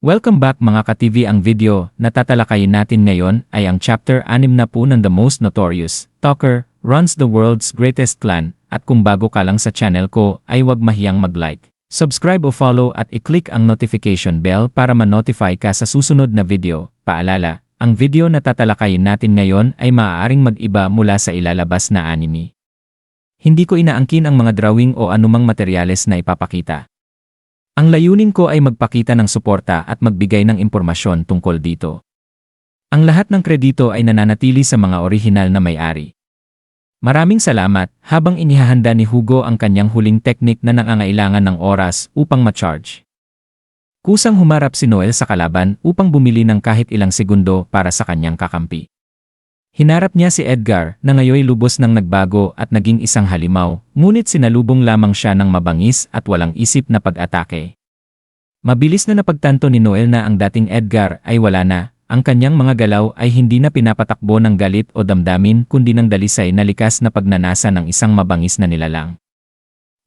Welcome back mga ka-TV. Ang video na tatalakayin natin ngayon ay ang chapter 6 na po ng The Most Notorious Stalker Runs the World's Greatest Clan. At kung bago ka lang sa channel ko ay huwag mahiyang mag-like, subscribe o follow at i-click ang notification bell para ma-notify ka sa susunod na video. Paalala, ang video na tatalakayin natin ngayon ay maaaring mag-iba mula sa ilalabas na anime. Hindi ko inaangkin ang mga drawing o anumang materyales na ipapakita. Ang layunin ko ay magpakita ng suporta at magbigay ng impormasyon tungkol dito. Ang lahat ng kredito ay nananatili sa mga orihinal na may-ari. Maraming salamat. Habang inihahanda ni Hugo ang kanyang huling teknik na nangangailangan ng oras upang ma-charge, kusang humarap si Noel sa kalaban upang bumili ng kahit ilang segundo para sa kanyang kakampi. Hinarap niya si Edgar na ngayoy lubos ng nagbago at naging isang halimaw, ngunit sinalubong lamang siya ng mabangis at walang isip na pag-atake. Mabilis na napagtanto ni Noel na ang dating Edgar ay wala na, ang kanyang mga galaw ay hindi na pinapatakbo ng galit o damdamin kundi ng dalisay na likas na pagnanasa ng isang mabangis na nilalang.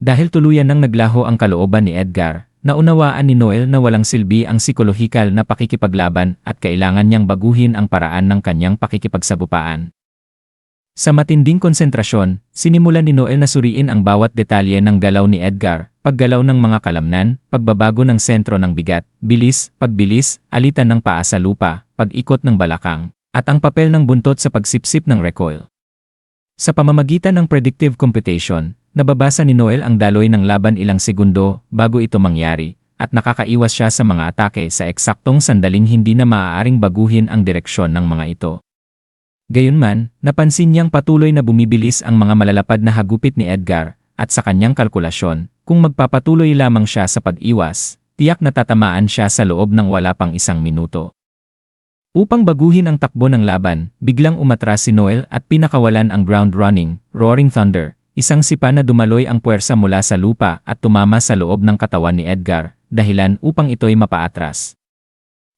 Dahil tuluyan nang naglaho ang kalooban ni Edgar, naunawaan ni Noel na walang silbi ang psikolohikal na pakikipaglaban at kailangan niyang baguhin ang paraan ng kanyang pakikipagsabupaan. Sa matinding konsentrasyon, sinimulan ni Noel na suriin ang bawat detalye ng galaw ni Edgar, paggalaw ng mga kalamnan, pagbabago ng sentro ng bigat, bilis, pagbilis, alitan ng paa sa lupa, pag-ikot ng balakang, at ang papel ng buntot sa pagsipsip ng recoil. Sa pamamagitan ng predictive computation, nababasa ni Noel ang daloy ng laban ilang segundo bago ito mangyari, at nakakaiwas siya sa mga atake sa eksaktong sandaling hindi na maaaring baguhin ang direksyon ng mga ito. Gayunman, napansin niyang patuloy na bumibilis ang mga malalapad na hagupit ni Edgar, at sa kanyang kalkulasyon, kung magpapatuloy lamang siya sa pag-iwas, tiyak na tatamaan siya sa loob ng wala pang isang minuto. Upang baguhin ang takbo ng laban, biglang umatras si Noel at pinakawalan ang ground running, Roaring Thunder, isang sipa na dumaloy ang puwersa mula sa lupa at tumama sa loob ng katawan ni Edgar, dahilan upang ito'y mapaatras.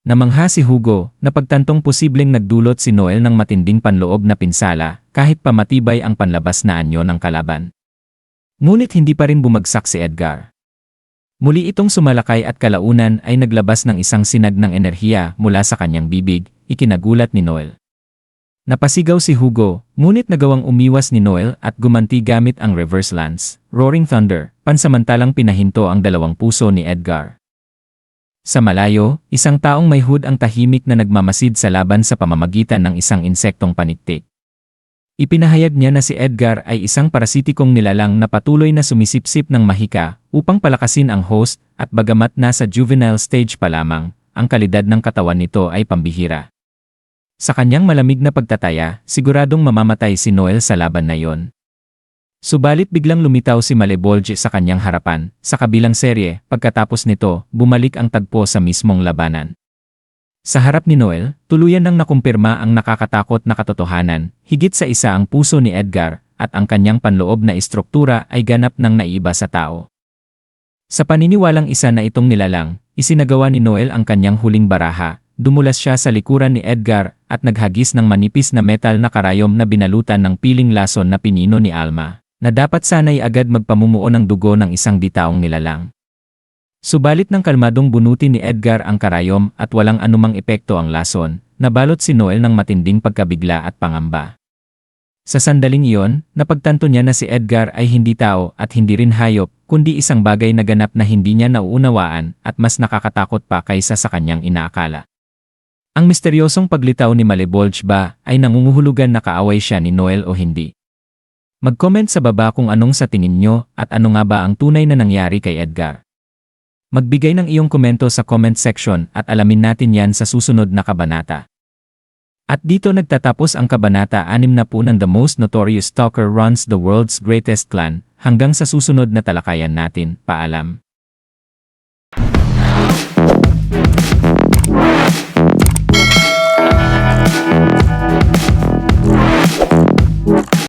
Namangha si Hugo na pagtantong posibleng nagdulot si Noel ng matinding panloob na pinsala kahit pa matibay ang panlabas na anyo ng kalaban. Ngunit hindi pa rin bumagsak si Edgar. Muli itong sumalakay at kalaunan ay naglabas ng isang sinag ng enerhiya mula sa kanyang bibig, ikinagulat ni Noel. Napasigaw si Hugo, ngunit nagawang umiwas ni Noel at gumanti gamit ang reverse lance, Roaring Thunder, pansamantalang pinahinto ang dalawang puso ni Edgar. Sa malayo, isang taong may hood ang tahimik na nagmamasid sa laban sa pamamagitan ng isang insektong paniktik. Ipinahayag niya na si Edgar ay isang parasitikong nilalang na patuloy na sumisipsip ng mahika upang palakasin ang host at bagamat nasa juvenile stage pa lamang, ang kalidad ng katawan nito ay pambihira. Sa kanyang malamig na pagtataya, siguradong mamamatay si Noel sa laban na yon. Subalit biglang lumitaw si Malebolge sa kanyang harapan. Sa kabilang serye, pagkatapos nito, bumalik ang tagpo sa mismong labanan. Sa harap ni Noel, tuluyan nang nakumpirma ang nakakatakot na katotohanan, higit sa isa ang puso ni Edgar, at ang kanyang panloob na istruktura ay ganap nang naiba sa tao. Sa paniniwalang isa na itong nilalang, isinagawa ni Noel ang kanyang huling baraha. Dumulas siya sa likuran ni Edgar at naghagis ng manipis na metal na karayom na binalutan ng piling lason na pinino ni Alma, na dapat sana'y agad magpamumuo ng dugo ng isang ditaong nilalang. Subalit ng kalmadong bunutin ni Edgar ang karayom at walang anumang epekto ang lason, nabalot si Noel ng matinding pagkabigla at pangamba. Sa sandaling iyon, napagtanto niya na si Edgar ay hindi tao at hindi rin hayop, kundi isang bagay na ganap na hindi niya nauunawaan at mas nakakatakot pa kaysa sa kanyang inaakala. Ang misteryosong paglitaw ni Malebolge ba ay nangunguhulugan na kaaway siya ni Noel o hindi? Mag-comment sa baba kung anong sa tingin nyo at ano nga ba ang tunay na nangyari kay Edgar. Magbigay ng iyong komento sa comment section at alamin natin yan sa susunod na kabanata. At dito nagtatapos ang kabanata 6 na po ng The Most Notorious Stalker Runs the World's Greatest Clan. Hanggang sa susunod na talakayan natin, paalam.